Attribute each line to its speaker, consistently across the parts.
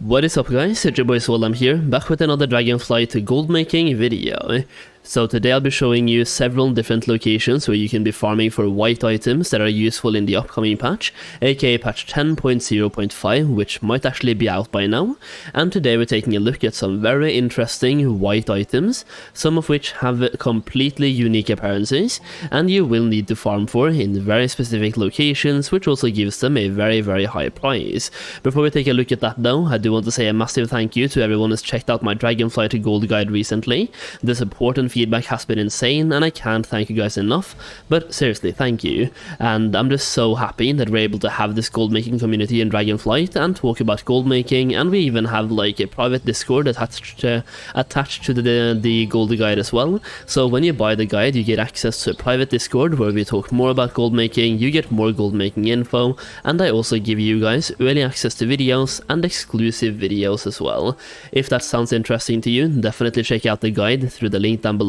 Speaker 1: What is up guys, it's your boy Swollam here, back with another Dragonflight goldmaking video. So today I'll be showing you several different locations where you can be farming for white items that are useful in the upcoming patch, aka patch 10.0.5, which might actually be out by now. And today we're taking a look at some very interesting white items, some of which have completely unique appearances, and you will need to farm for in very specific locations, which also gives them a very high price. Before we take a look at that though, I do want to say a massive thank you to everyone who's checked out my Dragonflight gold guide recently. The support and feedback has been insane, and I can't thank you guys enough, but seriously, thank you. And I'm just so happy that we're able to have this gold making community in Dragonflight and talk about gold making, and we even have like a private Discord attached to the gold guide as well. So when you buy the guide, you get access to a private Discord where we talk more about gold making, you get more gold making info, and I also give you guys early access to videos and exclusive videos as well. If that sounds interesting to you, definitely check out the guide through the link down below.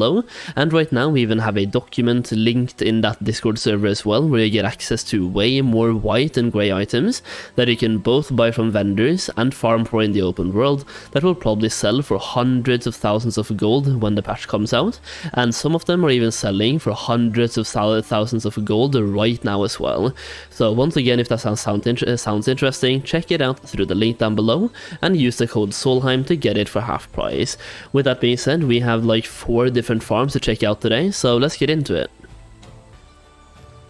Speaker 1: And right now we even have a document linked in that Discord server as well, where you get access to way more white and grey items that you can both buy from vendors and farm for in the open world that will probably sell for hundreds of thousands of gold when the patch comes out, and some of them are even selling for hundreds of thousands of gold right now as well. So once again, if that sounds interesting, check it out through the link down below and use the code Solheim to get it for half price. With that being said, we have like 4 different farms to check out today, so let's get into it.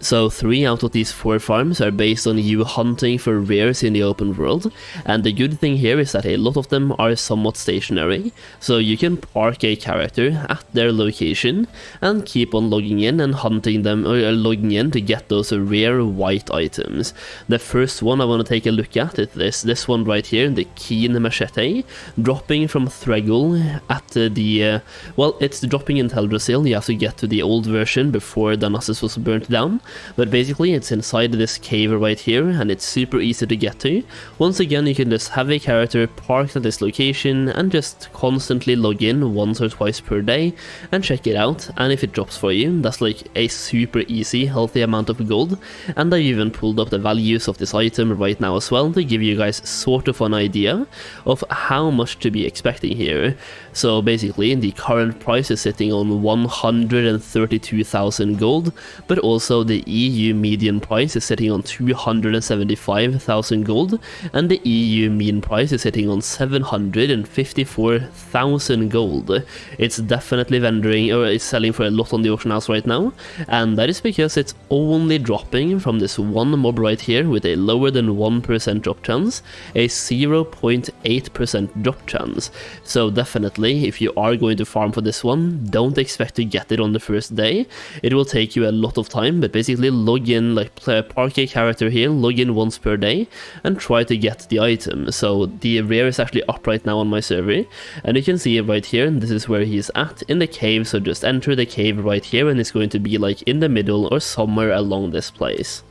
Speaker 1: So 3 out of these 4 farms are based on you hunting for rares in the open world, and the good thing here is that a lot of them are somewhat stationary, so you can park a character at their location and keep on logging in and hunting them, or logging in to get those rare white items. The first one I want to take a look at is this one right here, the Keen Machete, dropping from Thrall at the, well, it's dropping in Teldrassil. You have to get to the old version before Darnassus was burnt down. But basically it's inside this cave right here, and it's super easy to get to. Once again, you can just have a character parked at this location and just constantly log in once or twice per day and check it out, and if it drops for you, that's like a super easy healthy amount of gold. And I even pulled up the values of this item right now as well to give you guys sort of an idea of how much to be expecting here. So basically the current price is sitting on 132,000 gold, but also the EU median price is sitting on 275,000 gold, and the EU mean price is sitting on 754,000 gold. It's definitely it's selling for a lot on the auction house right now, and that is because it's only dropping from this one mob right here with a lower than 1% drop chance, a 0.8% drop chance. So definitely, if you are going to farm for this one, don't expect to get it on the first day. It will take you a lot of time, but basically log in, like park a character here, log in once per day and try to get the item. So the rare is actually up right now on my server, and you can see it right here. This is where he's at in the cave, so just enter the cave right here and it's going to be like in the middle or somewhere along this place.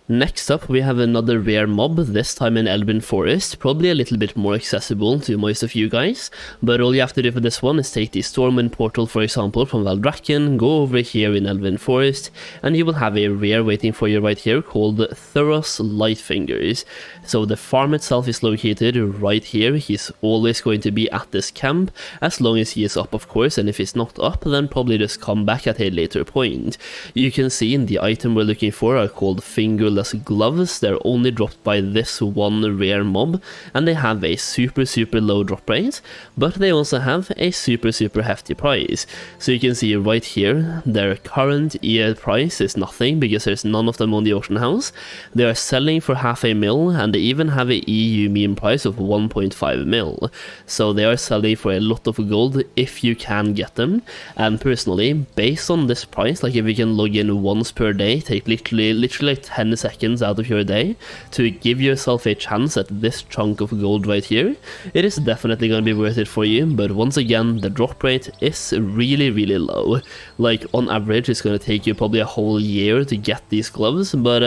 Speaker 1: Next up, we have another rare mob, this time in Elwynn Forest, probably a little bit more accessible to most of you guys, but all you have to do for this one is take the Stormwind portal, for example, from Valdrakken, go over here in Elwynn Forest, and you will have a rare waiting for you right here called Thrall's Lightfingers. So the farm itself is located right here. He's always going to be at this camp, as long as he is up, of course, and if he's not up, then probably just come back at a later point. You can see the item we're looking for are called Fingerless gloves. They're only dropped by this one rare mob, and they have a super low drop rate, but they also have a super hefty price. So you can see right here, their current EA price is nothing because there's none of them on the auction house. They are selling for half a mil, and they even have a EU mean price of 1.5 mil. So they are selling for a lot of gold if you can get them. And personally, based on this price, like if you can log in once per day, take literally like 10 seconds out of your day to give yourself a chance at this chunk of gold right here, it is definitely going to be worth it for you. But once again, the drop rate is really low. Like on average, it's going to take you probably a whole year to get these gloves, but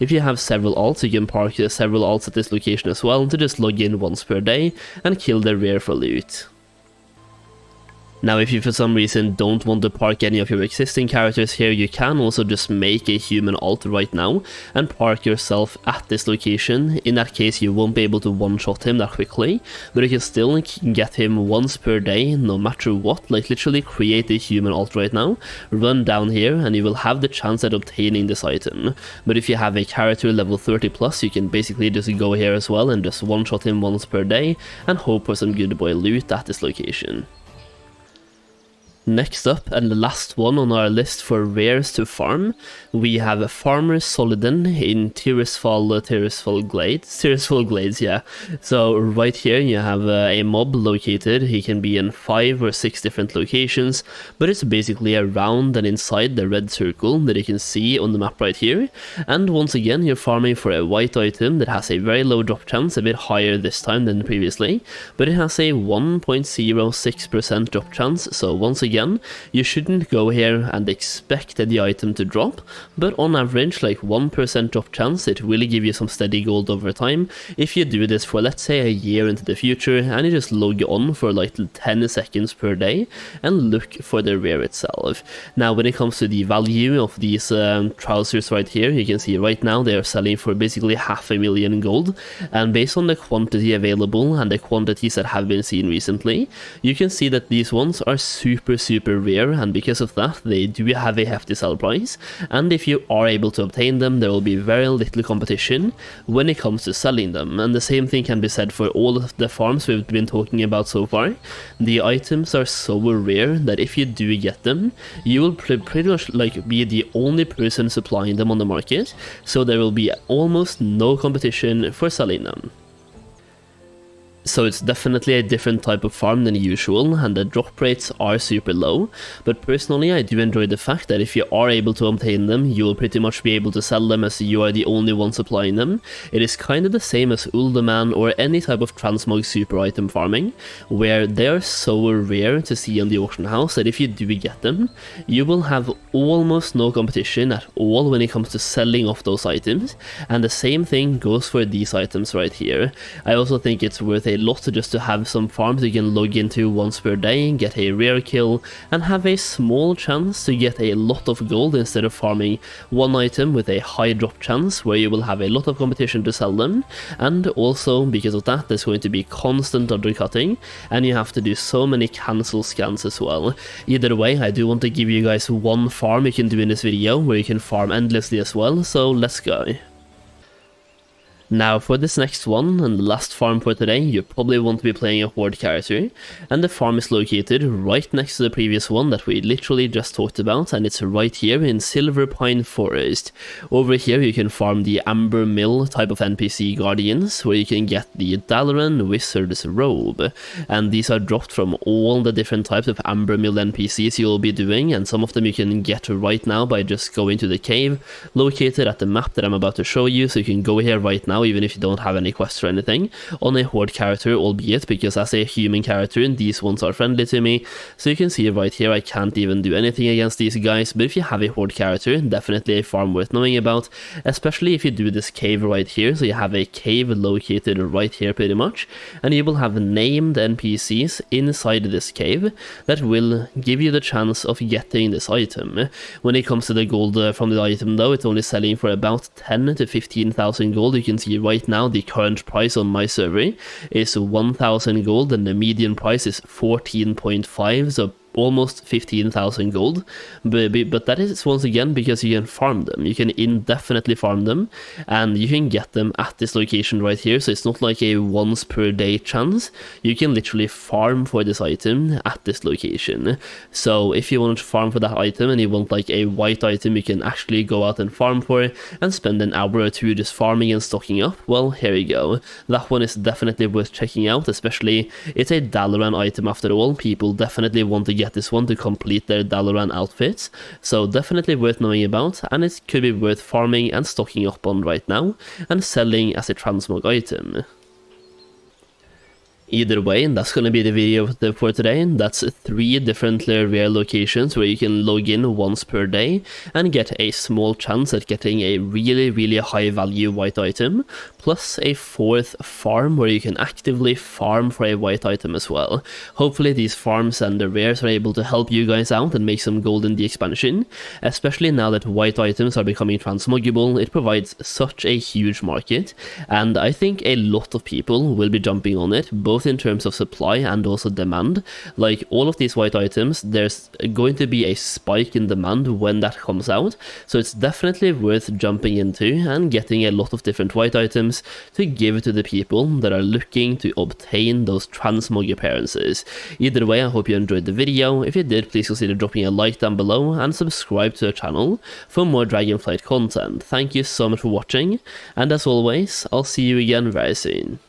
Speaker 1: if you have several alts, you can park several alts at this location as well to just log in once per day and kill the rare for loot. Now, if you for some reason don't want to park any of your existing characters here, you can also just make a human alt right now and park yourself at this location. In that case, you won't be able to one-shot him that quickly, but you can still get him once per day, no matter what. Like, literally create a human alt right now, run down here, and you will have the chance at obtaining this item. But if you have a character level 30 plus, you can basically just go here as well and just one-shot him once per day and hope for some good boy loot at this location. Next up, and the last one on our list for rares to farm, we have Farmer Solidin in Tirisfal Glades, yeah. So right here you have a mob located. He can be in 5 or 6 different locations, but it's basically around and inside the red circle that you can see on the map right here. And once again, you're farming for a white item that has a very low drop chance, a bit higher this time than previously, but it has a 1.06% drop chance, so once again, you shouldn't go here and expect the item to drop, but on average, like 1% drop chance, it will give you some steady gold over time if you do this for, let's say, a year into the future, and you just log on for like 10 seconds per day and look for the rare itself. Now, when it comes to the value of these trousers right here, you can see right now they are selling for basically 500,000 gold, and based on the quantity available and the quantities that have been seen recently, you can see that these ones are super rare, and because of that they do have a hefty sell price, and if you are able to obtain them, there will be very little competition when it comes to selling them. And the same thing can be said for all of the farms we've been talking about so far. The items are so rare that if you do get them, you will pretty much like be the only person supplying them on the market, so there will be almost no competition for selling them. So it's definitely a different type of farm than usual, and the drop rates are super low, but personally I do enjoy the fact that if you are able to obtain them, you will pretty much be able to sell them as you are the only one supplying them. It is kind of the same as Uldaman or any type of Transmog super item farming, where they are so rare to see on the auction house that if you do get them, you will have almost no competition at all when it comes to selling off those items, and the same thing goes for these items right here. I also think it's worth a lot just to have some farms you can log into once per day, get a rare kill, and have a small chance to get a lot of gold instead of farming one item with a high drop chance where you will have a lot of competition to sell them. And also because of that, there's going to be constant undercutting, and you have to do so many cancel scans as well. Either way, I do want to give you guys one farm you can do in this video where you can farm endlessly as well, so let's go. Now for this next one, and the last farm for today, you probably want to be playing a horde character, and the farm is located right next to the previous one that we literally just talked about, and it's right here in Silverpine Forest. Over here you can farm the Amber Mill type of NPC guardians, where you can get the Dalaran Wizard's Robe, and these are dropped from all the different types of Amber Mill NPCs you'll be doing, and some of them you can get right now by just going to the cave located at the map that I'm about to show you, so you can go here right now even if you don't have any quests or anything, on a horde character, albeit because as a human character these ones are friendly to me. So you can see right here I can't even do anything against these guys, but if you have a horde character, definitely a farm worth knowing about, especially if you do this cave right here. So you have a cave located right here pretty much, and you will have named NPCs inside this cave that will give you the chance of getting this item. When it comes to the gold from the item though, it's only selling for about 10 to 15,000 gold. You can see right now the current price on my server is 1,000 gold, and the median price is 14.5, so almost 15,000 gold, but that is once again because you can farm them. You can indefinitely farm them, and you can get them at this location right here, so it's not like a once per day chance. You can literally farm for this item at this location. So if you want to farm for that item and you want like a white item you can actually go out and farm for and spend an hour or two just farming and stocking up, well, here you go. That one is definitely worth checking out, especially it's a Dalaran item after all. People definitely want to get this one to complete their Dalaran outfits, so definitely worth knowing about, and it could be worth farming and stocking up on right now and selling as a transmog item. Either way, that's going to be the video for today. That's 3 different rare locations where you can log in once per day and get a small chance at getting a really high value white item, plus a 4th farm where you can actively farm for a white item as well. Hopefully these farms and the rares are able to help you guys out and make some gold in the expansion, especially now that white items are becoming transmoggable. It provides such a huge market, and I think a lot of people will be jumping on it, both in terms of supply and also demand. Like all of these white items, there's going to be a spike in demand when that comes out, so it's definitely worth jumping into and getting a lot of different white items to give to the people that are looking to obtain those transmog appearances. Either way, I hope you enjoyed the video. If you did, please consider dropping a like down below and subscribe to the channel for more Dragonflight content. Thank you so much for watching, and as always, I'll see you again very soon.